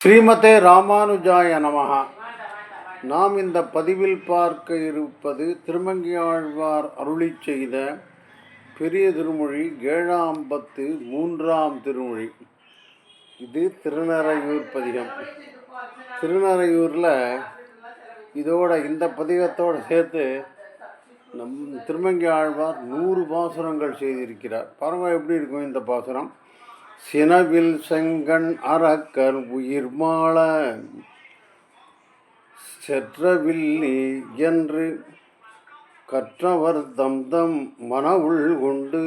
ஸ்ரீமதே ராமானுஜாய நமஹா. நாம் இந்த பதிவில் பார்க்க இருப்பது திருமங்கையாழ்வார் அருளிச் செய்த பெரிய திருமொழி 7ஆம் பத்து 3ஆம் திருமொழி. இது திருநறையூர் பதிகம். திருநறையூரில் இதோட இந்த பதிகத்தோடு சேர்த்து நம் திருமங்கையாழ்வார் 100 பாசுரங்கள் செய்திருக்கிறார். பாருங்கள் எப்படி இருக்கும் இந்த பாசுரம். சினவில் செங்கண் அரக்கர் உயிர் மாள செற்றவில்லி என்று கற்றவர் தம் மனவுள் கொண்டு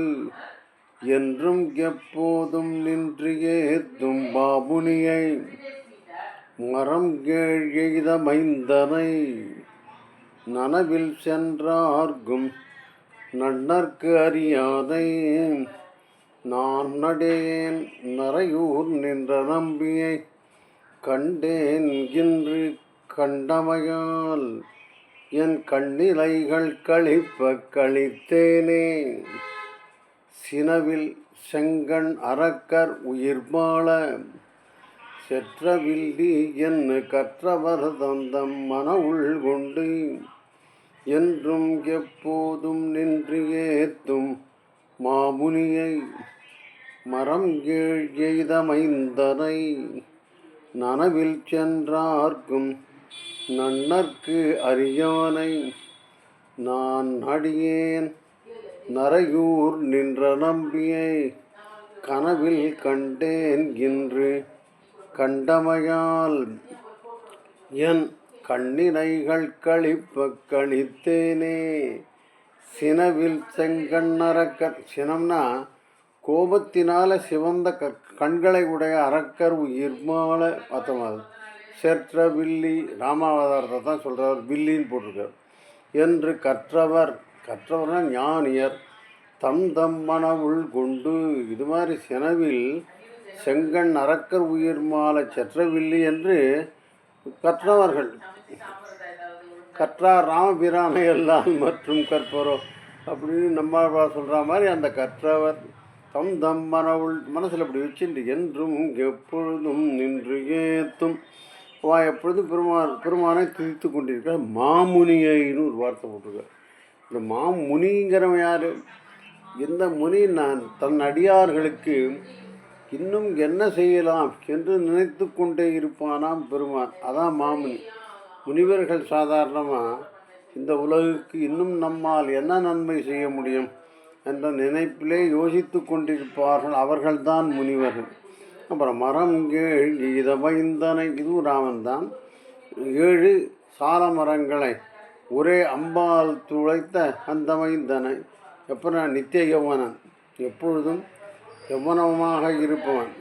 என்றும் எப்போதும் நின்று ஏத்தும் பாபுனியை மரம் கேழ் எய்த மைந்தனை நனவில் சென்றார்க்கும் நன்னர்க்கு அறியாதை நான் நடேன் நரையூர் நின்ற நம்பியை கண்டேன் இன்று கண்டமையால் என் கண்ணிலைகள் கழிப்ப கழித்தேனே. சினவில் செங்கண் அரக்கர் உயிர் மாள செற்றவில்லி என்று கற்றவர் தந்தம் மன உள் கொண்டு என்றும் எப்போதும் நின்று ஏத்தும் மாமுனியை மரம் கேழ் எய்த மைந்தனை நனவில் சென்றார்க்கும் நன்னர்க்கு அறியானை நான் அடியேன் நரையூர் நின்ற நம்பியை கனவில் கண்டேன் இன்று கண்டமையால் என் கண்ணினைகள் கழிப்ப கழித்தேனே. சினவில் செங்கண்ணரக்கர், சினம்னா கோபத்தினால சிவந்த கண்களை உடைய அரக்கர் உயிர் மாள அர்த்தமாகுது. செற்ற வில்லி ராமாவதாரத்தை தான் சொல்கிறார், வில்லின்னு போட்டிருக்கார். என்று கற்றவர்னா ஞானியர் தம் மனவுள் கொண்டு, இது மாதிரி சினவில் செங்கண் அரக்கர் உயிர் மாள செற்றவில்லி என்று கற்றவர்கள், கற்றார் ராமபிரானை எல்லாம் மற்றும் கற்பரோ அப்படின்னு நம்ம சொல்கிற மாதிரி அந்த கற்றவர் தம் மனவுள் மனசில் அப்படி வச்சுட்டு என்றும் எப்பொழுதும் நின்று ஏத்தும் எப்பொழுதும் பெருமானை துதித்து கொண்டிருக்க மாமுனியைன்னு ஒரு வார்த்தை போட்டிருக்கார். இந்த மாமுனிங்கிறவன் யார்? எந்த முனி நான் தன் அடியார்களுக்கு இன்னும் என்ன செய்யலாம் என்று நினைத்து கொண்டே இருப்பானாம் பெருமான். அதான் மாமுனி. முனிவர்கள் சாதாரணமாக இந்த உலகுக்கு இன்னும் நம்மால் என்ன நன்மை செய்ய முடியும் என்ற நினைப்பிலே யோசித்து கொண்டிருப்பார்கள். அவர்கள்தான் முனிவர்கள். அப்புறம் மரம் கேழ் எய்த மைந்தனை, இதுவும் ராமன் தான். 7 சால மரங்களை ஒரே அம்பால் துளைத்த அந்த மைந்தனை, எப்போ நித்திய யௌவனன், எப்பொழுதும் யௌவனமாக இருப்பவன்.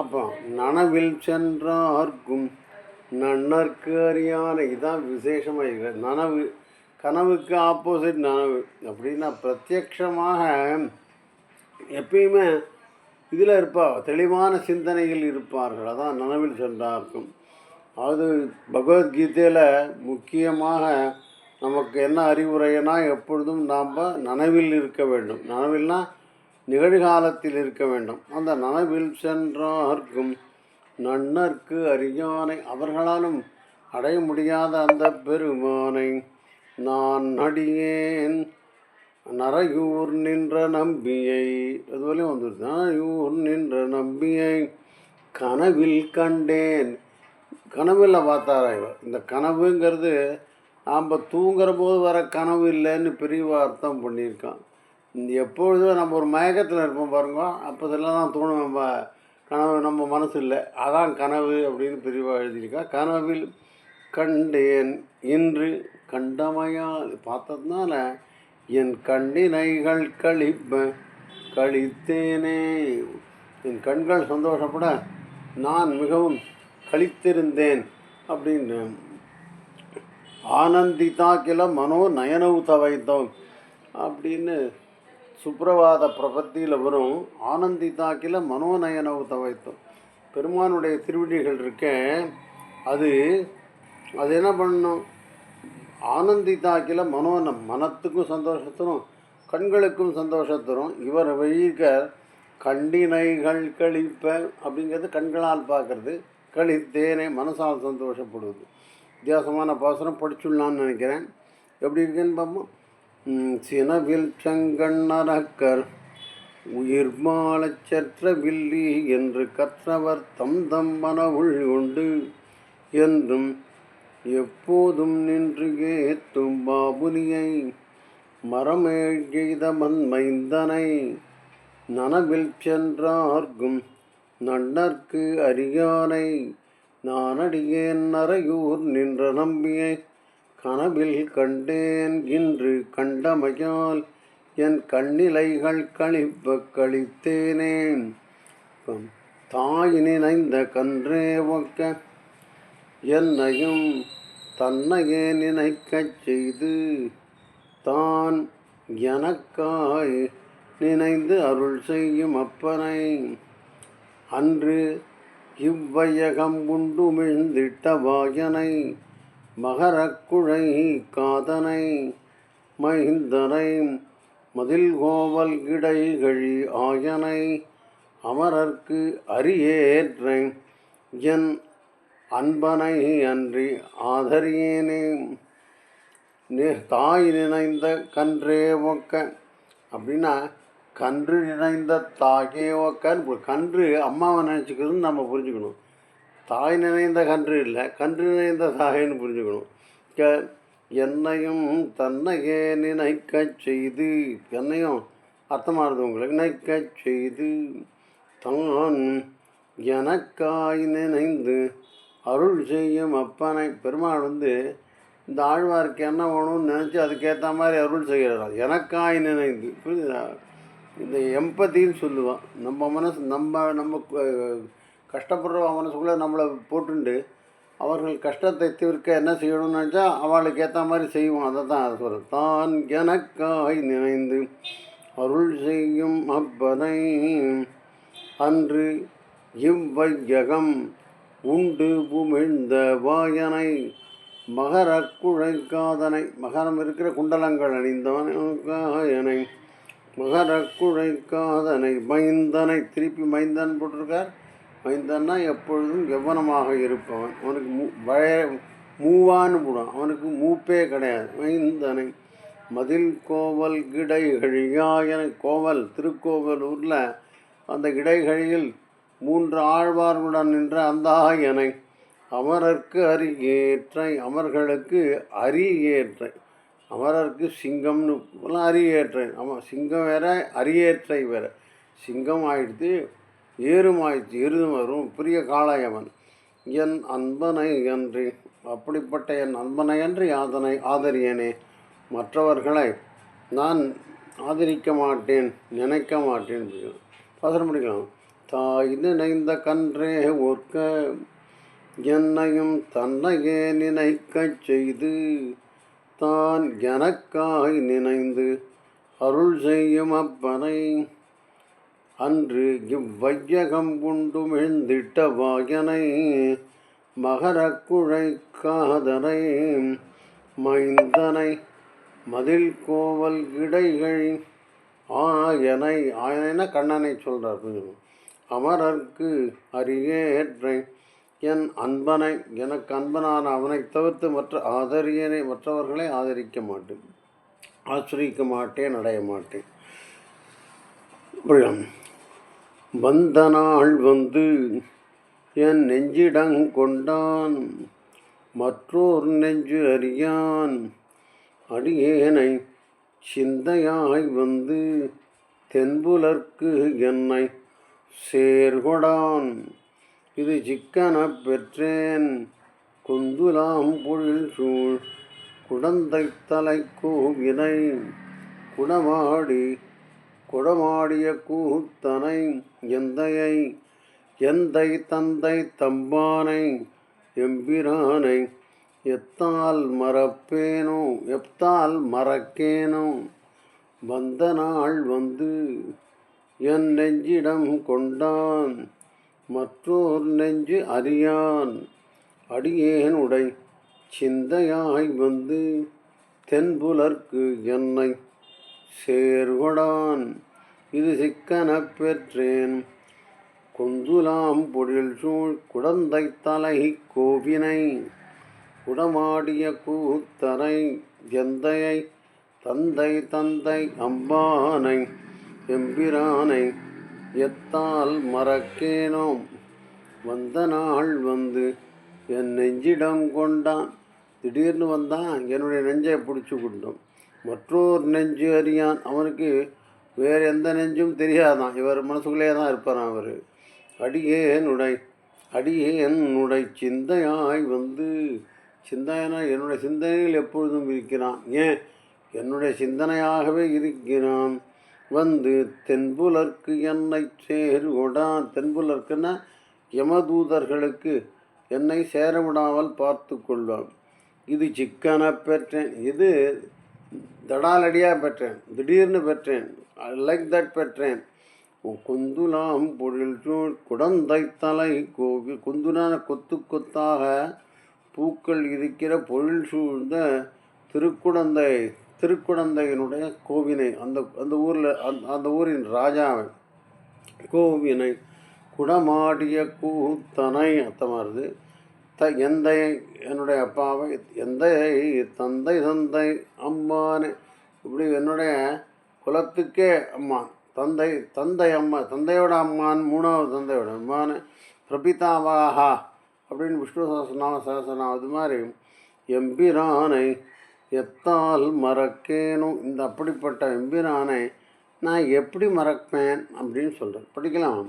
அப்போ நனவில் சென்றார்க்கும் நன்னர்க்கு அறியானை, இதுதான் விசேஷமாக நனவு. கனவுக்கு ஆப்போசிட் நனவு. அப்படின்னா பிரத்யக்ஷமாக எப்பயுமே இதில் தெளிவான சிந்தனையில் இருப்பார்கள். அதான் நனவில் சென்றார்க்கும். அது பகவத்கீதையில் முக்கியமாக நமக்கு என்ன அறிவுரைனா, எப்பொழுதும் நாம் நனவில் இருக்க வேண்டும். நனவில்னா நிகழ்காலத்தில் இருக்க வேண்டும். அந்த நனவில் சென்றார்க்கும் நன்னர்க்கு அறியானை, அவர்களாலும் அடைய முடியாத அந்த பெருமானை நான் அடியேன் நரையூர் நின்ற நம்பியை, அதுவரையும் வந்துடுது. நரையூர் நின்ற நம்பியை கனவில் கண்டேன். கனவில் பார்த்தாரா இவர்? இந்த கனவுங்கிறது நாம் தூங்குற போது வர கனவு இல்லைன்னு பெரியவா அர்த்தம் பண்ணியிருக்கான். எப்பொழுதும் நம்ம ஒரு மயக்கத்தில் இருப்போம் பாருங்க, அப்போதெல்லாம் தான் தோணும் நம்ம கனவு நம்ம மனசு இல்லை, அதான் கனவு அப்படின்னு பெரியவா எழுதியிருக்கா. கனவில் கண்டேன் இன்று கண்டமையால், பார்த்ததுனால என் கண்ணினைகள் கழிப்ப கழித்தேனே. என் கண்கள் சந்தோஷப்பட நான் மிகவும் கழித்திருந்தேன் அப்படின்னு. ஆனந்திதா கில மனோ நயனவு தவைத்தோம் அப்படின்னு சுப்ரவாத பிரபத்தியில் வரும். ஆனந்திதா கில மனோநயனவு தவைத்தோம். பெருமானுடைய திருவிடிகள் இருக்க, அது என்ன பண்ணணும்? ஆனந்திதாக்கில மனோனம், மனத்துக்கும் சந்தோஷத்தரும் கண்களுக்கும் சந்தோஷத்தரும். இவர் வழிக்க கண்டினைகள் கழிப்ப அப்படிங்கிறது கண்களால் பார்க்கறது. கழித்தேனே, மனசால் சந்தோஷப்படுவது. வித்தியாசமான பாசனம் படிச்சுடலான்னு நினைக்கிறேன். எப்படி இருக்குன்னு பார்ப்போம். சினவில் செங்கண்ணரக்கர் உயிர் மாளச் சற்ற வில்லி என்று கற்றவர் தம் மனவுள் உண்டு என்றும் எப்போதும் நின்று ஏத்தும் பாபுனியை மரமேழ் எய்த மைந்தனை நனவில் சென்றார்க்கும் நன்னர்க்கு அறியானை நானடியேன் நரையூர் நின்ற நம்பியை கனவில் கண்டேன் இன்று கண்டமையால் என் கண்ணிலைகள் கழிப்ப கழித்தேனே. தாய் நினைந்த கன்றே ஒக்க என்னையும் தன்னையே நினைக்கச் செய்து தான் எனக்காய் நினைந்து அருள் செய்யும் அப்பனை அன்று இவ்வையகம் உண்டுமிழ்ந்திட்ட வாயனை மகரக்குழை காதனை மைந்தனை மதில் கோவல் கிடைகழி ஆயனை அமரர்க்கு அரியேற்றை என் அன்பனை அன்றி ஆதரியேனே. தாய் நினைந்த கன்றே ஒக்க அப்படின்னா கன்று நினைந்த தாயே ஒக்கன்னு, கன்று அம்மாவை நினச்சிக்கிறதுன்னு நம்ம புரிஞ்சுக்கணும். தாய் நினைந்த கன்று இல்லை, கன்று நினைந்த தாயின்னு புரிஞ்சுக்கணும். என்னையும் தன்னையே நினைக்கச் செய்து, என்னையும் அர்த்தமானது உங்களுக்கு, நினைக்கச் செய்து தான் எனக்காய் நினைந்து அருள் செய்யும் அப்பனை. பெருமாள் இந்த ஆழ்வாருக்கு என்ன வேணும்னு நினச்சி அதுக்கேற்ற மாதிரி அருள் செய்கிறார். எனக்காய் நினைந்து, புரியுதா? இந்த எம்பத்தின்னு சொல்லுவான். நம்ம மனசு நம்ம கஷ்டப்படுற மனசுக்குள்ளே நம்மளை போட்டுண்டு அவர்கள் கஷ்டத்தை தீர்க்க என்ன செய்யணும்னு நினச்சா அவளுக்கு ஏற்ற மாதிரி செய்வோம். அதை தான் அதை சொல்கிறேன். தான் எனக்காய் நினைந்து அருள் செய்யும் அப்பனை அன்று இவ்வையகம் உண்டு உமிழ்ந்த வாயனை மகரக்குழை காதனை, மகரம் இருக்கிற குண்டலங்கள் அணிந்தவனை மகரக்குழை காதனை மைந்தனை, திருப்பி மைந்தன் போட்டிருக்கார். மைந்தன்னா எப்பொழுதும் எவ்வனமாக இருப்பவன், அவனுக்கு மூவான்னு போடுவான், அவனுக்கு மூப்பே கிடையாது. மைந்தனை மதில் கோவல் கிடைகழியாயனை, கோவல் திருக்கோவலூரில் அந்த இடைகழியில் 3 ஆழ்வார்களுடன் நின்ற அந்த ஆயனை அமரர்க்கு அரியேற்றை, அமர்களுக்கு அரியேற்றை, அமரர்க்கு சிங்கம்னு அரியேற்றை. ஆமாம், சிங்கம் வேற அரியேற்றை வேற. சிங்கம் ஆயிடுத்து, ஏறும் ஆயிடுச்சு, எருதும் வரும், பெரிய காளாயவன். என் அன்பனை அன்றி, அப்படிப்பட்ட என் அன்பனை அன்றி ஆதரியனே, மற்றவர்களை நான் ஆதரிக்க மாட்டேன், நினைக்க மாட்டேன். பாசனம் முடிக்கலாம். தாய் நினைந்த கன்றே ஒர்க்க என்னையும் தன்னையே நினைக்கச் செய்து தான் எனக்காய் நினைந்து அருள் செய்யும் அப்பனை அன்று இவ்வையகம் உண்டு மிழ்ந்திட்ட வாயனை மகரக்குழை காதனை மைந்தனை மதில் கோவல் இடைகள் ஆயனை, ஆயனைனா கண்ணனை சொல்கிறார். அமரர்க்கு அரியேற்றை என் அன்பனை, எனக்கு அன்பனான அவனை தவிர்த்து மற்றவர்களை ஆதரிக்க மாட்டேன், ஆசிரியிக்க மாட்டேன், அடைய மாட்டேன். வந்த நாள் என் நெஞ்சிடங் கொண்டான் மற்றோர் நெஞ்சு அறியான் அடியேனை சிந்தையாய் தென்புலர்க்கு என்னை சேர்கொடான். இது சிக்கன பெற்றேன் குந்துலாம் பொழில் சூழ் குடந்தை தலை கோவினை குடமாடிய கூத்தனை எந்தை தந்தை தம்பானை எம்பிரானை எத்தால் மறக்கேனோ. வந்த நாள் என் நெஞ்சிடம் கொண்டான் மற்றோர் நெஞ்சு அறியான் அடியேனுடை சிந்தையாய் தென்புலர்க்கு என்னை சேர்கொடான். இது சிக்கன பெற்றேன் கொந்துலாம் பொழில் சூழ் குடந்தை தலை கோவினை குடமாடிய கூத்தரை எந்தையை தந்தை தந்தை அம்பானை எம்பிரானை எத்தால் மறக்கேனோம் வந்த நாள் வந்து என் நெஞ்சிடம் கொண்டான். திடீர்னு வந்தான், என்னுடைய நெஞ்சை பிடிச்சி கொண்டோம். மற்றோர் நெஞ்சு அறியான், அவனுக்கு வேறு எந்த நெஞ்சும் தெரியாதான், இவர் மனசுக்குள்ளே தான் இருப்பாரான். அவர் அடியேனுடை சிந்தையாய் வந்து, சிந்தையனா என்னுடைய சிந்தனையில் எப்பொழுதும் இருக்கிறான். ஏன் என்னுடைய சிந்தனையாகவே இருக்கிறான். வந்து தென்புலர்க்கு என்னை சேருகொடான். தென்புலர்க்குன்னா யமதூதர்களுக்கு என்னை சேரவிடாமல் பார்த்து கொள்வான். இது சிக்கன பெற்றேன், இது தடாலடியாக பெற்றேன், திடீர்னு பெற்றேன், லைக் தட் பெற்றேன். கொந்துலாம் பொழில் சூழ் குடந்தை தலை கோவில். கொந்துனான கொத்து கொத்தாக பூக்கள் இருக்கிற பொழில் சூழ்ந்த திருக்குடந்தையினுடைய கோவினை, அந்த ஊரில் அந்த ஊரின் ராஜாவை கோவினை குடமாடிய கூத்தனை அர்த்தமாகுது. எந்தையை என்னுடைய அப்பாவை, எந்தையை தந்தை தந்தை அம்மானு, இப்படி என்னுடைய குலத்துக்கே அம்மா, தந்தை அம்மா, தந்தையோட அம்மான், மூணாவது தந்தையோட அம்மானு, பிரபிதாவாகா அப்படின்னு விஷ்ணு சகஸ்ரநாமம். அது மாதிரி எம்பிரானை எத்தால் மறக்கேனும். இந்த அப்படிப்பட்ட எம்பிரானை நான் எப்படி மறப்பேன் அப்படின்னு சொல்கிறேன். படிக்கலாம்.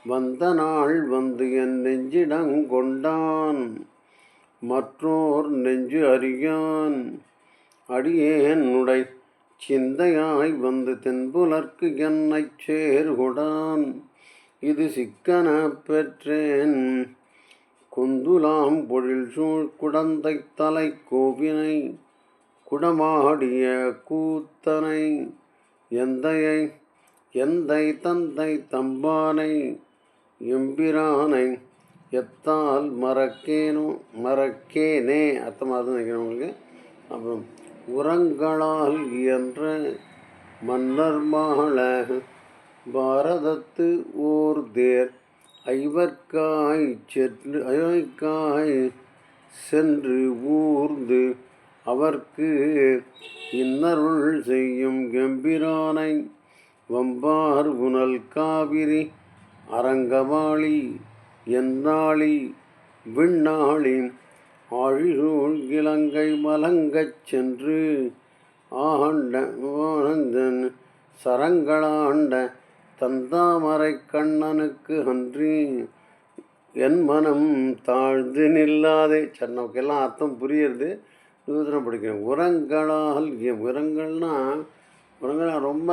வந்த நாள் வந்து என் நெஞ்சிடங்கொண்டான் மற்றோர் நெஞ்சு அறியான். அடியேனுடை சிந்தையாய் வந்து தென்புலர்க்கு என்னை சேர்கொடான். இது சிக்கன பெற்றேன் கொந்துலாம் பொழில் சூழ் குடந்தை தலை கோவினை குடமாடிய கூத்தனை எந்தை தந்தை தம்பானை எம்பிரானை எத்தால் மறக்கேனே அர்த்தமாக நினைக்கிறவங்களுக்கு. அப்புறம் உரங்களால் இயன்ற மன்னர் மாள பாரதத்து ஓர் தேர் ஐவர்க்காய் சென்று ஊர்ந்து அவர்க்கு இன்னருள் செய்யும் கெம்பிரானை வம்பார் புனல் காவிரி அரங்கமாளி எந்நாளி விண்ணாளி ஆழிசூழ் இலங்கை மலங்கச் சென்று ஆண்டன் சரங்களாண்ட தந்தாமரை கண்ணனுக்கு அன்றி என் மனம் தாழ்ந்து நில்லாதே. சரி, நமக்கெல்லாம் அர்த்தம் புரியுறது, நூதனம் படிக்கிறேன். உரங்கள்னால் ரொம்ப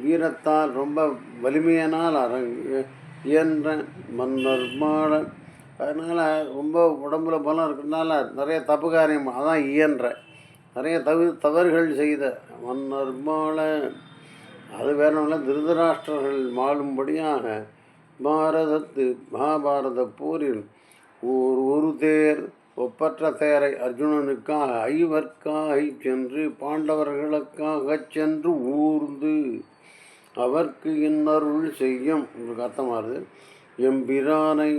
வீரத்தால், ரொம்ப வலிமையினால் இயன்ற மன்னர் மாட. அதனால் ரொம்ப உடம்புல பலம் இருக்கிறதுனால நிறைய தப்பு காரியம், அதான் இயன்ற, நிறைய தவறுகள் செய்த மன்னர் மாள. அது வேறமில்ல, திருதராஷ்டிரர்கள் மாளும்படியாக மகாபாரத போரில் ஒரு தேர், ஒப்பற்ற தேரை அர்ஜுனனுக்காக ஐவர்க்காய் சென்று பாண்டவர்களுக்காக சென்று ஊர்ந்து அவர்க்கு இன்னருள் செய்யும். உங்களுக்கு அர்த்தமாகுது. எம்பிரானை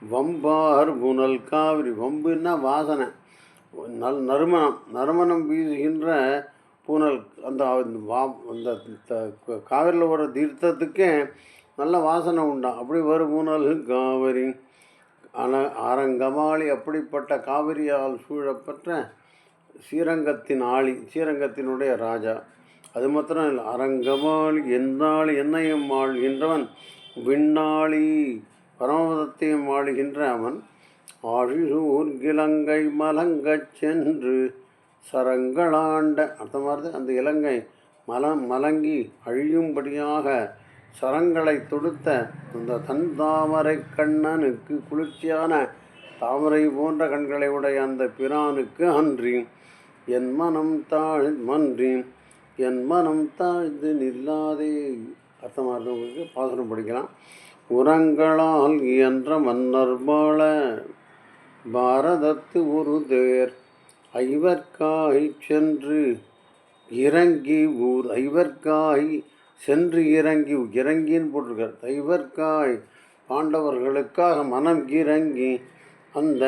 வம்பார் புனல் காவிரி. வம்புன்னா வாசனை, நறுமணம் வீசுகின்ற பூனல். அந்த காவிரியில் வர தீர்த்தத்துக்கே நல்ல வாசனை உண்டாம். அப்படி வரும் பூனல் காவிரி அரங்கமாளி. அப்படிப்பட்ட காவிரியால் சூழப்பெற்ற ஸ்ரீரங்கத்தின் ஆளி, ஸ்ரீரங்கத்தினுடைய ராஜா. அது மாத்திரம் இல்லை, அரங்கமாளி எந்நாளி என்னையும் ஆள்கின்றவன் விண்ணாளி பரமபதத்தையும் ஆளுகின்ற அவன். ஆழிசூர் இலங்கை மலங்கச் சென்று சரங்களாண்ட அர்த்தமானது. அந்த இலங்கை மலங்கி அழியும்படியாக சரங்களை தொடுத்த அந்த தந்தாமரை கண்ணனுக்கு, குளிர்ச்சியான தாமரை போன்ற கண்களை உடைய அந்த பிரானுக்கு அன்றி என் மனம் தாழ்ந்து நில்லாதே. அர்த்தமானவங்களுக்கு பாசனம் படிக்கலாம். உரங்களால் இயன்ற மன்னர் மாள பாரதத்து ஒரு தேர் ஐவர்க்காய் சென்று இறங்கி ஐவர்க்காய் சென்று இறங்கின்னு போட்டிருக்கார். ஐவர்க்காய் பாண்டவர்களுக்காக மனம் இறங்கி அந்த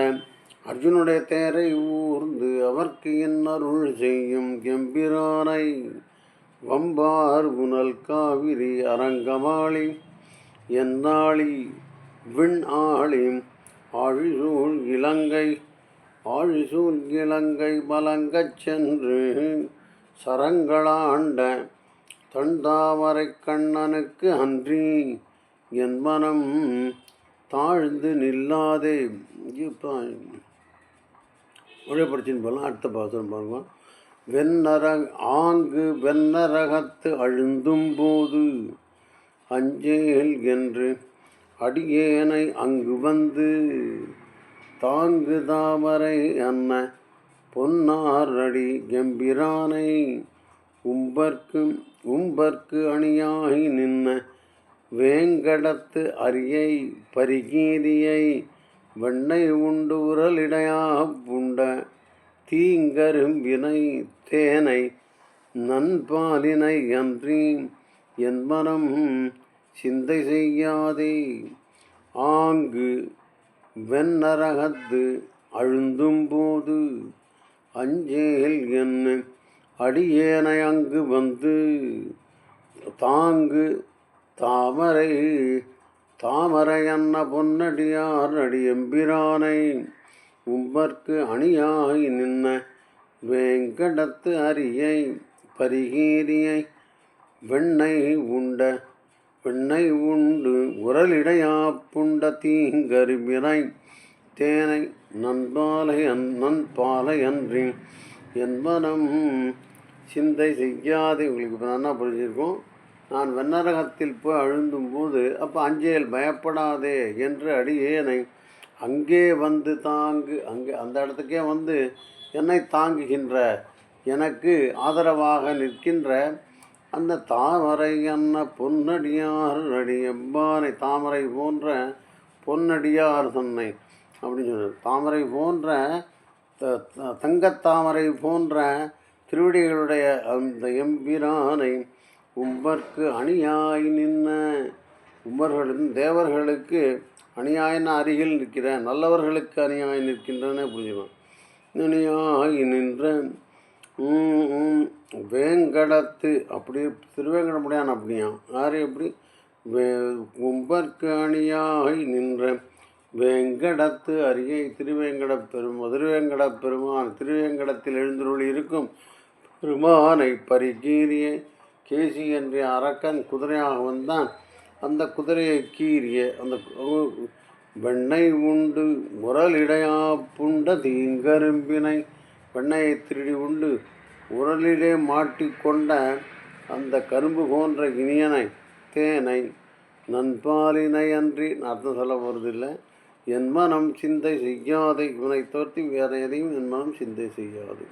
அர்ஜுனுடைய தேரை ஊர்ந்து அவர்க்கு என் அருள் செய்யும் எம்பிரானை வம்பார் புனல் காவிரி அரங்கமாளி என்னாளி விண் ஆளி ஆழிசூழ் இலங்கை மலங்கச் சென்று சரங்களாண்ட தண்டாமரை கண்ணனுக்கு அன்றி என் மனம் தாழ்ந்து நில்லாதே. ஒரே படிச்சுன்னு போகலாம். அடுத்த பாசனம் பாருங்க. வெண்ணரகத்து அழுந்தும் போது அஞ்சேல் என்று அடியேனை அங்கு வந்து தாங்கு தாமரை அன்ன பொன்னார் அடி எம்பிரானை உம்பர்க்கு அணியாகி நின்ன வேங்கடத்து அரியை பரிகீதியை வெண்ணை உண்டு உரலிடையா புண்ட தீங்கரும்பினை தேனை நண்பாலினை அன்றி என் மனம் சிந்தை செய்யாதே. ஆங்கு வெண்ணரகத்து அழுந்தும் போது அஞ்சேல் என்ன அடியேனை அங்கு வந்து தாங்கு தாமரை அன்ன பொன்னடியார் அடியெம்பிரானை உம்பர்க்கு அணியாய் நின்ன வேங்கடத்து அரியை பரிகீரியை வெண்ணை உண்டு உரலிடையா புண்ட தீங்கரும்பினை தேனை நண்பாலை அன்றி என் மனம் சிந்தை செய்யாதே. உங்களுக்கு இப்போ நல்லா புரிஞ்சிருக்கும். நான் வெண்ணரகத்தில் போய் அழுந்தும் போது அப்போ அஞ்சேல் பயப்படாதே என்று அடியேனை அங்கே வந்து அங்கே அந்த இடத்துக்கே வந்து என்னை தாங்குகின்ற எனக்கு ஆதரவாக நிற்கின்ற அந்த தாமரை அன்ன பொன்னடியார் அடியெம்பானை தாமரை போன்ற பொன்னடியார் தன்னை அப்படின்னு சொன்னார். தாமரை போன்ற தங்கத்தாமரை போன்ற திருவடிகளுடைய அந்த எம்பிரானை உம்பர்க்கு அணியாய் நின்ன தேவர்களுக்கு அணியாயின அருகில் நிற்கிற நல்லவர்களுக்கு அணியாய் நிற்கின்றன புரிஞ்சுக்கணும். அணியாய் நின்ற வேங்கடத்து அப்படி திருவேங்கடமுடியான் அப்படியா யார் எப்படி உம்பர்க்கு அணியாய் நின்ற வேங்கடத்து அரியை திருவேங்கடப் பெருமான் திருவேங்கடத்தில் எழுந்துருளி இருக்கும் பெருமானை பரிகீரிய கேசி என்ற அரக்கன் குதிரையாக வந்தான். அந்த குதிரையை கீறிய அந்த வெண்ணை உண்டு உரலிடையா புண்ட தீங்கரும்பினை வெண்ணையை திருடி உண்டு உரலிலே மாட்டிக்கொண்ட அந்த கரும்பு போன்ற இனியனை தேனை நண்பாலினை அன்றி அர்த்தம் சொல்ல போகிறதில்லை. என் மனம் சிந்தை செய்யாது. இவனை தோற்றி வேறு எதையும் என் மனம் சிந்தை செய்யாது.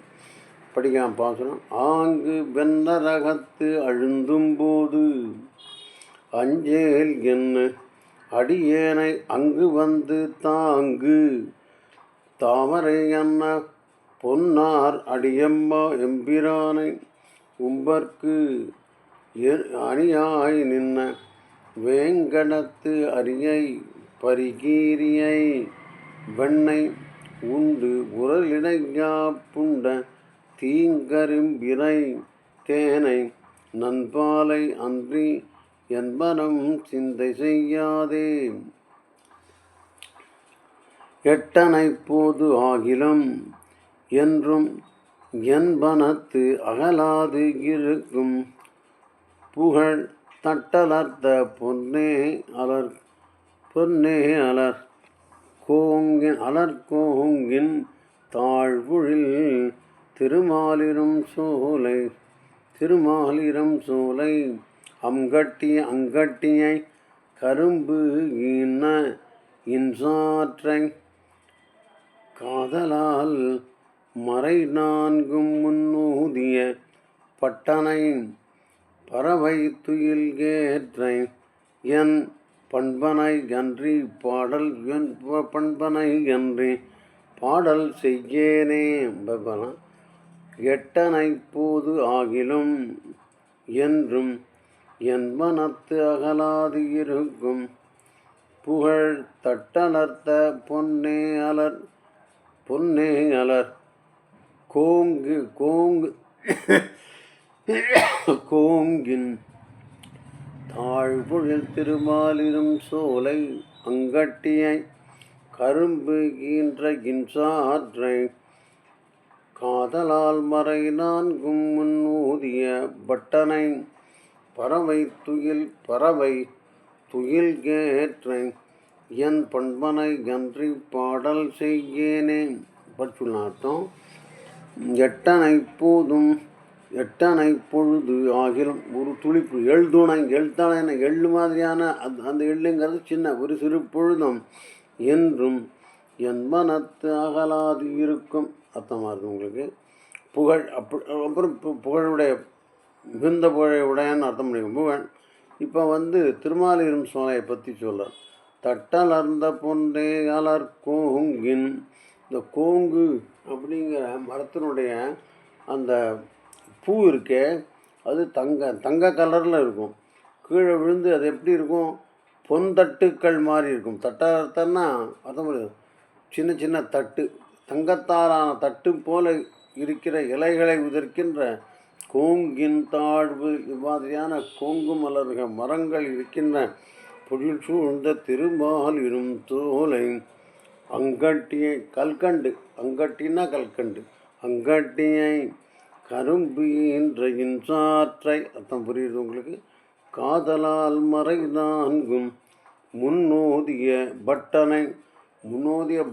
படிக்காம பாசனம். ஆங்கு வெண்ணரகத்து அழுந்தும் போது அஞ்சேல் என்ன அடியேனை அங்கு வந்து தாங்கு தாமரை அன்ன பொன்னார் அடியம்மா எம்பிரானை உம்பர்க்கு அணியாய் நின்ன வேங்கடத்து அரியை பரிகீரியை வெண்ணை உண்டு உரலிடையா புண்ட தீங்கரும்பினை தேனை நண்பாலை அன்றி என் மனம் சிந்தை செய்யாதே. எட்டனை போது ஆகிலும் என்றும் என்பனத்து அகலாது இருக்கும் புகழ் தட்டலர்த்த பொன்னே அலர் கோங்கின் தாழ்வுழில் திருமாலிரும் சோலை அங்கட்டியை கரும்பு இன்சாற்றை காதலால் மறை நான்கும் முன்னூதிய பட்டனை பறவை துயில்கேற்றை என் பண்பனை அன்றி பாடல் செய்யேனே. எட்டனை போது ஆகிலும் என்றும் என் மனத்து அகலாது இருக்கும் புகழ் தட்டலர்த்த பொன்னே அலர் கோங்கின் தாழ்பொழில் திருமாலிரும் சோலை அங்கட்டியை கரும்பு ஈன்ற கின்சாற்றை காதலால் மறை நான்கும் முன்னூதிய பட்டனை பறவை துயில் கேற்றை என் பண்பனை அன்றி பாடல் செய்யேனே. பற்றுநாட்டம் எட்டனை பொழுது ஆகிலும் ஒரு துளிப்பு எழுத்தனை எள்ளு மாதிரியான அந்த எள்ளுங்கிறது சின்ன ஒரு சிறு பொழுதும் என்றும் என் மனத்து அகலாது இருக்கும் அர்த்தமாக இருக்கும் உங்களுக்கு. புகழ் அப்புறம் புகழுடைய மிகுந்த புகழை உடையான்னு அர்த்தம் பண்ணிக்கும் புகழ். இப்போ திருமாலிரும் சோலையை பற்றி சொல்கிறார். தட்டலர்ந்த பொன்றே அலர் கோங்கின், இந்த கோங்கு அப்படிங்கிற மரத்தினுடைய அந்த பூ இருக்கே அது தங்க கலரில் இருக்கும். கீழே விழுந்து அது எப்படி இருக்கும், பொன்தட்டுக்கள் மாதிரி இருக்கும். தட்டலர்த்தன்னா அர்த்தம் முடியும் சின்ன சின்ன தட்டு, தங்கத்தாலான தட்டு போல இருக்கிற இலைகளை உதிர்க்கின்ற கோங்கின் தாழ்வு இவ்வாதிரியான கோங்கு மரங்கள் இருக்கின்ற பொழில் சூழ்ந்த திருமாலிரும் தோலை அங்கட்டியை அங்கட்டியை கரும்பு என்ற இன்சாற்றை அர்த்தம் புரியுது உங்களுக்கு. காதலால் மறை நான்கும் முன்னோதிய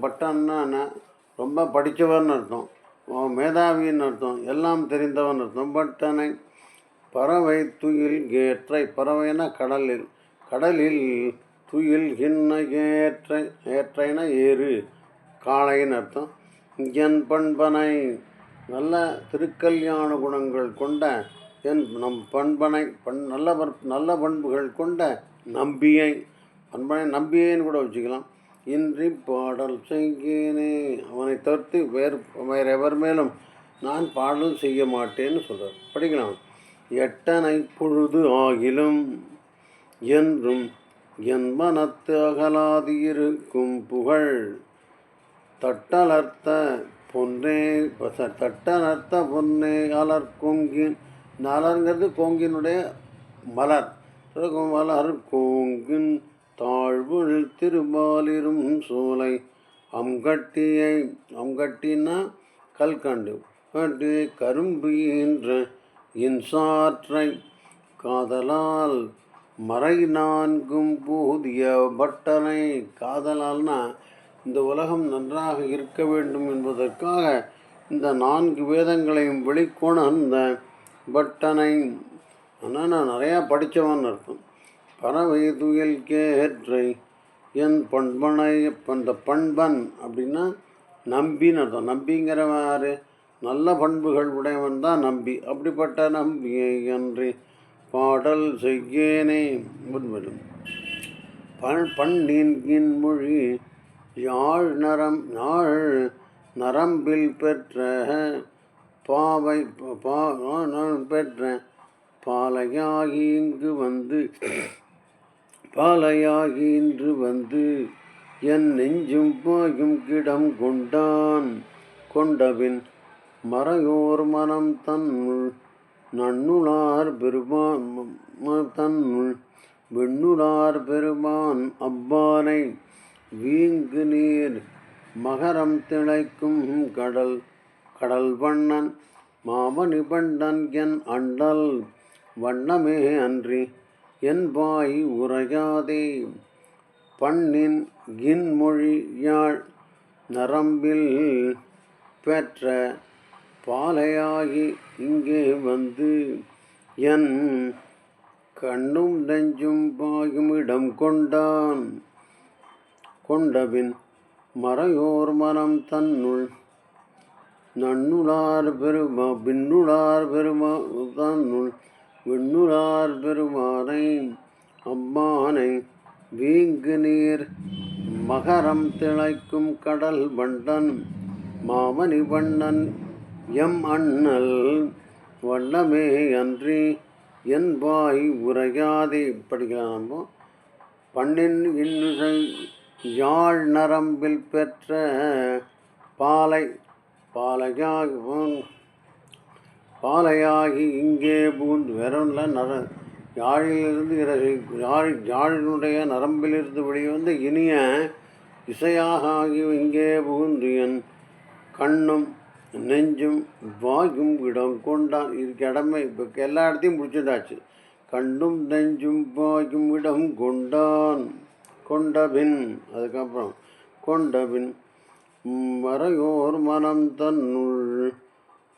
பட்டன்னா ரொம்ப படித்தவன் அர்த்தம், மேதாவின்னு அர்த்தம், எல்லாம் தெரிந்தவன் அர்த்தம். பட்டனை பறவை துயில் கேற்றை, பறவைனா கடலில் துயில் கிண்ண ஏற்றைனா ஏறு காளைன்னு அர்த்தம். என் பண்பனை நல்ல திருக்கல்யாண குணங்கள் கொண்ட நம் பண்பனை நல்ல பண்புகள் கொண்ட நம்பியைன்னு கூட வச்சுக்கலாம். இன்றி பாடல் செய்யேனே, அவனை தவிர்த்து வேறு எவர் மேலும் நான் பாடல் செய்ய மாட்டேன்னு சொல்கிறார். படிக்கலாம். எட்டனை பொழுது ஆகிலும் என்றும் என் மனத்து அகலாது இருக்கும் புகழ் தட்டலர்த்த பொன்னே அலர் கோங்கின். இந்த அலர்ங்கிறது கோங்கினுடைய மலர் கோங்கின் தாழ்வுள் திருமாலிரும் சோலை அம்கட்டினா கல்கண்டு கரும்பு என்ற இன்சாற்றை காதலால் மறை நான்கும் பூதிய பட்டனை. காதலால்னா இந்த உலகம் நன்றாக இருக்க வேண்டும் என்பதற்காக இந்த 4 வேதங்களையும் வெளிக்கொணர்ந்த பட்டனை. ஆனால் நான் நிறையா படித்தவன் அர்த்தம். பறவை துயில் கேற்றை என் பண்பனை, அந்த பண்பன் அப்படின்னா நம்பின்னு அர்த்தம். நம்பிங்கிறவாறு நல்ல பண்புகள் உடையவன் தான் நம்பி. அப்படிப்பட்ட நம்பியை அன்றி பாடல் செய்யேனே. பண்ணின் மொழி யாழ் நரம்பில் பெற்ற பாலையாகி இன்று வந்து என் நெஞ்சும் பாயும் கிடம் கொண்டபின் மறையோர் மனம் தன்னுள் நன்னுளார் பெருமான் அப்பானை வீங்கு நீர் மகரம் திளைக்கும் கடல் வண்ணன் மாமணி பண்டன் என் அண்டல் வண்ணமே அன்றி என் வாய் உரையாதே. பண்ணின் இன்மொழி யாழ் நரம்பில் பெற்ற பாலையாகி இங்கே வந்து என் கண்ணும் நெஞ்சும் பாயும் இடம் கொண்டபின் மறையோர் மனம் தன்னுள் நன்னுளார் விண்ணுளார் பெருமானை அம்மானை வீங்கு நீர் மகரம் திளைக்கும் கடல் வண்டன் மாமணி வண்ணன் எம் அண்ணல் வண்ணமே அன்றி என் வாய் உரையாதே. படிக்கலாம். நம்ம பண்ணின் இன்னுசை யாழ் நரம்பில் பெற்ற பாலை பாலையாகி இங்கே பூந்து வேறொன்றில் யாழிலிருந்து யாழினுடைய நரம்பிலிருந்து வெளிவந்த இனிய இசையாக ஆகி இங்கே புகுந்து என் கண்ணும் நெஞ்சும் வாயும் இடம் கொண்டான். இதுக்கு இடமே இப்போ எல்லா இடத்தையும் பிடிச்சிட்டாச்சு. கண்ணும் நெஞ்சும் வாயும் இடம் கொண்டபின் அதுக்கப்புறம் கொண்டபின் மறையோர் மனம் தன்னுள்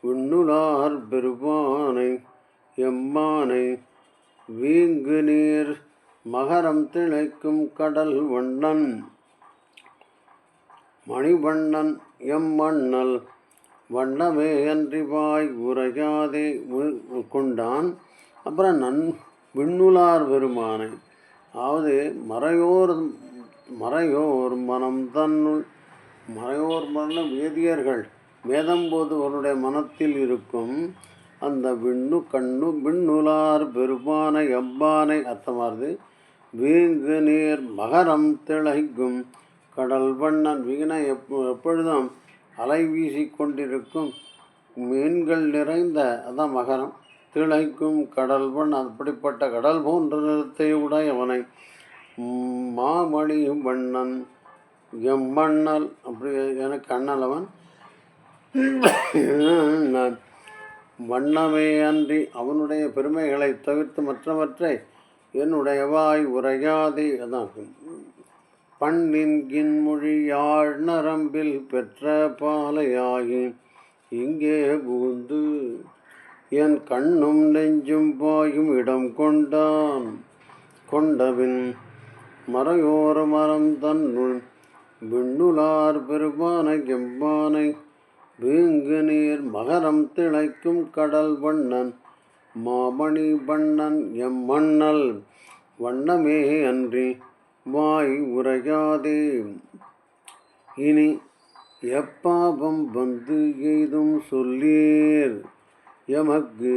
விண்ணுளார் பெருமானை எம்மானை வீங்கு நீர் மகரம் திளைக்கும் கடல் வண்ணன் மணிவண்ணன் எம்மண்ணல் வண்ணமே அன்றி வாய் உரையாதே கொண்டான். அப்புறம் விண்ணுளார் பெருமானை, அதாவது மறையோர் மனம் தன்னுள், மறையோர் மனம் வேதியர்கள் வேதம்போதுவருடைய மனத்தில் இருக்கும் அந்த விண்ணுளார் பெருமானை எம்பானை அர்த்தமானது. வீங்கு நீர் மகரம் திளைக்கும் கடல் வண்ணன், வீணை எப்பொழுதும் அலை வீசி கொண்டிருக்கும் மீன்கள் நிறைந்த அதான் மகரம். திளைக்கும் கடல் வண்ணன், அப்படிப்பட்ட கடல் போன்ற நிறத்தை உடையவனை மாமணி வண்ணன் எம்மண்ணல், அப்படி எனக்கு அண்ணலவன் வண்ணமே அன்றி அவனுடைய பெருமைகளை தவிர்த்து மற்றவற்றை என்னுடைய வாய் உரையாதே. அதான் பண்ணின் இன்மொழி யாழ் நரம்பில் பெற்ற பாலையாகி இங்கே புகுந்து என் கண்ணும் நெஞ்சும் வாயும் இடம் கொண்டபின் மறையோர மரம் தன்னுள் விண்ணுளார் பெருமானை எம்பானை வீங்கு நீர் மகரம் திளைக்கும் கடல் வண்ணன் மாமணி வண்ணன் எம்மண்ணல் வண்ணமே அன்றி வாய் உரையாதே. இனி எப்பாபம் வந்து எய்தும் சொல்லீர் எமக்கு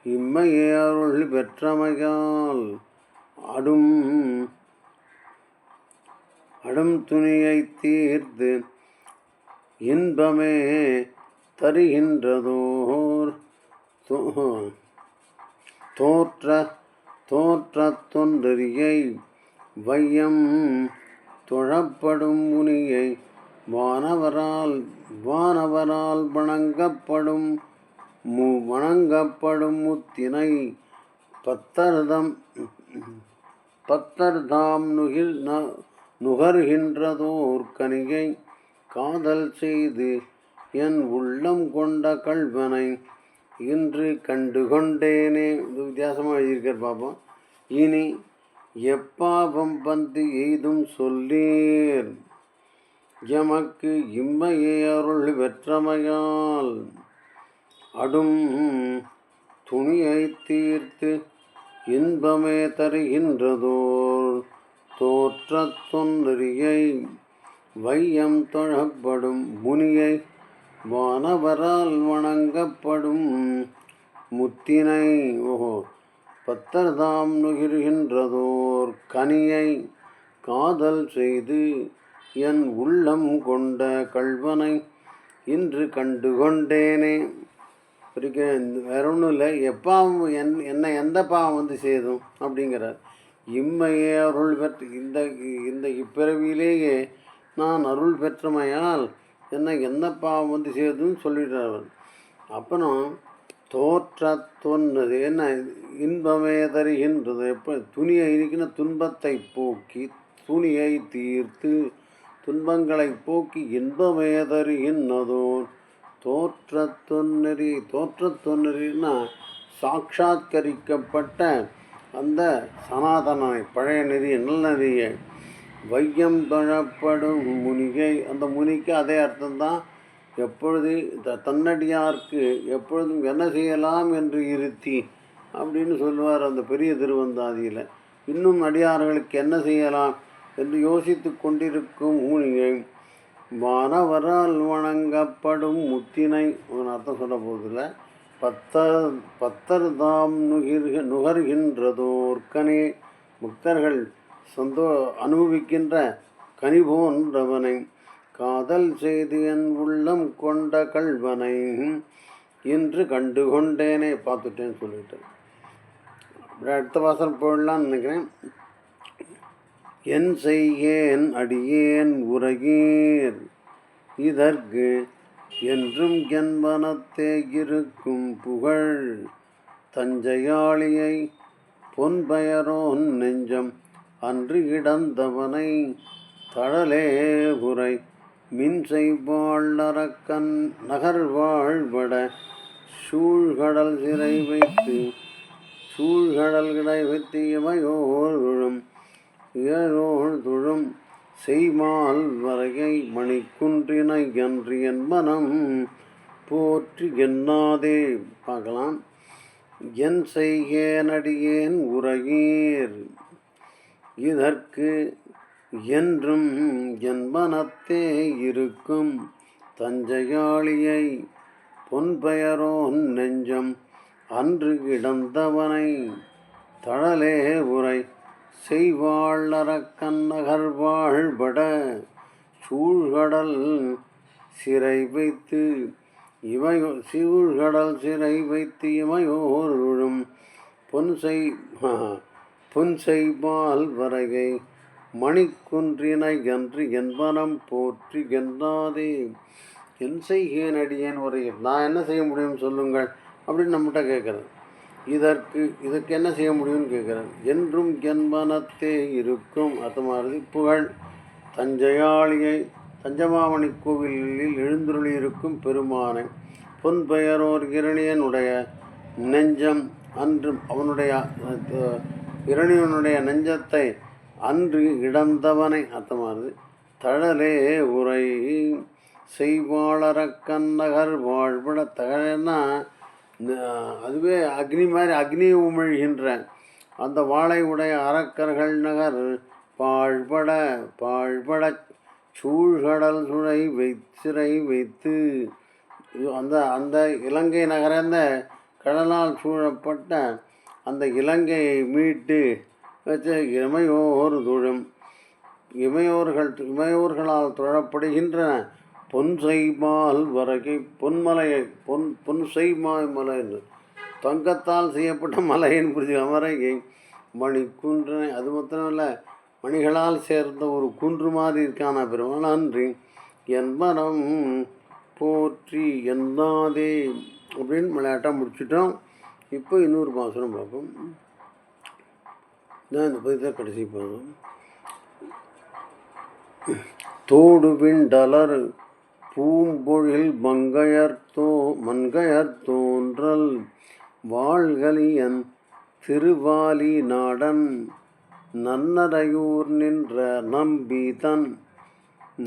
இம்மையே அருள் பெற்றமையால் அடும் துணியை தீர்த்து இன்பமே தருகின்றதோர் தோற்ற தொண்டரியை வையம் தொழப்படும் முனியை வானவரால் வணங்கப்படும் முத்தினை பத்தர்தாம் நுகர்கின்றதோர் கனியை காதல் செய்து என் உள்ளம் கொண்ட கள்வனை இன்று கண்டு கொண்டேனே. இது வித்தியாசமாக எழுதியிருக்கார் பாப்போம். இனி எப்பாவம் வந்து எய்தும் சொல்லீர் எமக்கு இம்மையே அருள் பெற்றமையால் அடும் துணியை தீர்த்து இன்பமே தருகின்றதோர் தோற்ற தொண்டரியை வையம் தொழப்படும் முனியை வானவரால் வணங்கப்படும் முத்தினை பத்தர்தாம் நுகிர்கின்றதோர் கனியை காதல் செய்து என் உள்ளம் கொண்ட கள்வனை இன்று கண்டு கொண்டேனே. வேற ஒன்றும் இல்லை, எப்பாவும் என்னை எந்த பாவம் வந்து சேதும் அப்படிங்கிறார். இம்மையே அருள் பெற்ற இந்த இப்பிறவியிலேயே நான் அருள் பெற்றமையால் என்னை எந்த பாவம் வந்து சேதுன்னு சொல்லிடுறவர். அப்புறம் தோற்ற தொன்னது என்ன இன்பமே தருகின்றது. எப்போ துணியை இருக்கின்ற துன்பத்தை போக்கி துணியை தீர்த்து துன்பங்களை போக்கி இன்பமே தருகின்றதோ தோற்ற தொன்னறினா சாட்சாத்கரிக்கப்பட்ட அந்த சனாதனனை பழைய நெறியை நல்ல நெறியை வையம் தொழப்படும் முனிகை, அந்த முனிக்கு அதே அர்த்தம்தான். எப்பொழுது தன்னடியார்க்கு எப்பொழுதும் என்ன செய்யலாம் என்று இருத்தி அப்படின்னு சொல்லுவார் அந்த பெரிய திருவந்தாதியில். இன்னும் அடியார்களுக்கு என்ன செய்யலாம் என்று யோசித்து கொண்டிருக்கும் முனிகை வானவரால் வணங்கப்படும் முத்தினை அர்த்தம் சொல்ல போதில்லை. பத்தர் தாம் நுகர்கின்றதோர்க்கனே முக்தர்கள் அனுபவிக்கின்ற கனி போன்றவனை காதல் செய்து என் உள்ளம் கொண்ட கள்வனை இன்று கண்டு கொண்டேனே பார்த்துட்டேன்னு சொல்லிட்டேன். அடுத்த வாசல் போடலான்னு நினைக்கிறேன். என் செய்யேன் அடியேன் உரையீர் இதற்கு என்றும் என் மனத்தே இருக்கும் புகழ் தஞ்சையாளியை பொன்பெயரோன் நெஞ்சம் அன்று இடந்தவனை தழலே உரை மின்செய்வாளரக்கன் நகர்வாழ்பட சூழ்கடல் சிறை வைத்து இமையோர் துழும் செய்மால் வரையை மணிக்குன்றினை என்று என் மனம் போற்றி எண்ணாதே. பார்க்கலாம். என் செய்கேன் அடியேன் உரையீர் இதற்கு என்றும் என் மனத்தே இருக்கும் தஞ்சையாளியை பொன்பெயரோன் நெஞ்சம் அன்று கிடந்தவனை தழலே உரை செய்வாளரக்கன் நகர்வாழ்பட சூழ்கடல் சிறை வைத்து இமையோர் விழும் பொன்செய்பால் வரையை மணிக்குன்றினை என்று என்பனம் போற்றி எந்தாதே. என் செய்கேன் அடியேன் உரையில் நான் என்ன செய்ய முடியும் சொல்லுங்கள் அப்படின்னு நம்மகிட்ட கேட்குறேன். இதற்கு என்ன செய்ய முடியும்னு கேட்குறேன். என்றும் என் மனத்தே இருக்கும் அத்தமாதிரி புகழ் தஞ்சையாளியை தஞ்சமாமணி கோவிலில் எழுந்துருளி இருக்கும் பெருமானை பொன்பெயரோர் இரணியனுடைய நெஞ்சம் அன்று அவனுடைய இரணியனுடைய நெஞ்சத்தை அன்று இடந்தவனை அத்தமானது தழலே உரை செய்வாளரக்கன் நகர் வாழ்பட. தழன்னா அதுவே அக்னி மாதிரி அக்னியை உமிழ்கின்ற அந்த வாழை உடைய அரக்கர்கள் நகர் பாழ்பட சூழ்கடல் சிறை வைத்து அந்த இலங்கை நகரந்த கடலால் சூழப்பட்ட அந்த இலங்கையை மீட்டு வச்ச இமையோர்களால் தொழப்படுகின்ற பொன்செய்மால் வரைகை பொன்மலையை பொன்செய்மாய் மலை என்று தங்கத்தால் செய்யப்பட்ட மலையின் புரிஞ்ச வரைகை மணிக்குன்றை அது மாத்திரமல்ல மணிகளால் சேர்ந்த ஒரு குன்று மாதிரி இருக்கான பெருமாள் அன்றி என் மனம் போற்றி எந்தாதே அப்படின்னு விளையாட்டாக முடிச்சிட்டோம். இப்போ இன்னொரு பாசனம் பார்ப்போம். நான் இந்த பதில் கடைசி போனோம். தோடு விண்டலர் பூம்பொழில் மங்கையர் தோன்றல் வாழ்கலியன் திருவாலி நாடன் நன்னரையூர் நின்ற நம்பிதன்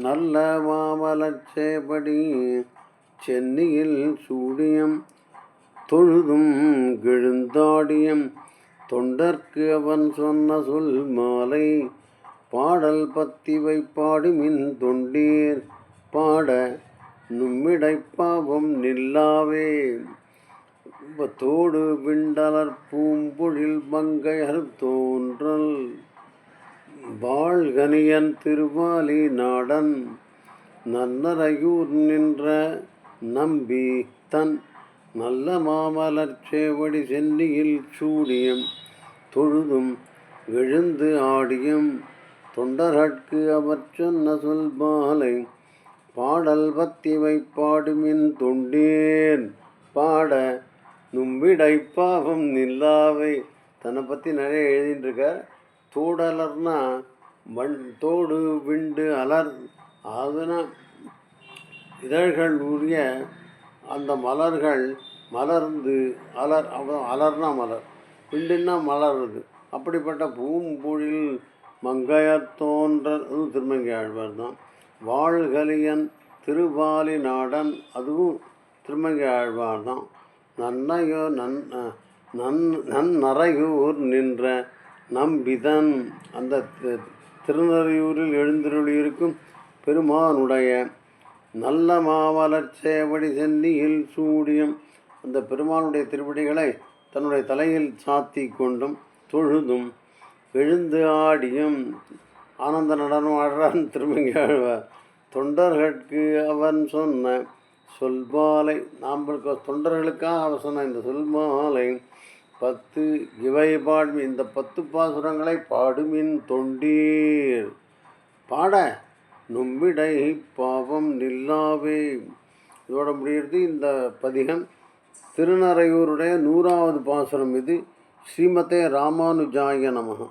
நல்ல மாமலச்சேபடி சென்னியில் சூடியம் தொழுதும் எழுந்தாடியம் தொண்டர்க்கு அவன் சொன்ன சொல் மாலை பாடல் பத்திவை பாடுமின் தொண்டீர் பாட நும்மிடை பாவம் நில்லாவே. தோடு விண்டலர் பூம்பொழில் மங்கையர் தோன்றல் வாழ்கனியன் திருவாலி நாடன் நன்னரையூர் நின்ற நம்பி தன் நல்ல மாமலர் சேவடி சென்னியில் சூடியம் தொழுதும் எழுந்து ஆடியும் தொண்டர்கட்கு அவர் சொன்ன சொல் மாலை பாடல் பத்திவை பாடுமின் தொண்டேன் பாட நும்பிடை பாவம் நில்லாவை. தன்னை பற்றி நிறைய எழுதிட்டுருக்கார். தோடலர்னா தோடு விண்டு அலர் அதுனா இதழ்கள் உரிய அந்த மலர்கள் மலர்ந்து அலர்னா மலர் விண்டுன்னா மலருது. அப்படிப்பட்ட பூம்பொழில் மங்கையர் தோன்றல் அதுவும் திருமங்கை ஆழ்வார் தான். வாழ்கலியன் திருவாலி நாடன் அதுவும் திருமங்கை ஆழ்வார் தான். நன்னரையூர் நின்ற நம்பிதன் அந்த திருநறையூரில் எழுந்தருளியிருக்கும் பெருமானுடைய நல்ல மாமலர் சேவடி சென்னியில் சூடியம் அந்த பெருமானுடைய திருவடிகளை தன்னுடைய தலையில் சாத்தி கொண்டும் தொழுதும் எழுந்து ஆடியும் ஆனந்த நடனம் ஆடுறான் திருமங்கி ஆழ்வார். தொண்டர்களுக்கு அவன் சொன்ன சொல்பாலை, நாம் தொண்டர்களுக்காக அவர் சொன்ன இந்த சொல்பாலை 10 இவை பாடும், இந்த 10 பாசுரங்களை பாடுமின் தொண்டீர் பாட நும்பிடை பாவம் நில்லாவே. இதோட முடிகிறது இந்த பதிகம். திருநறையூருடைய 100வது பாசுரம் இது. ஸ்ரீமதே ராமானுஜாய நமஹ.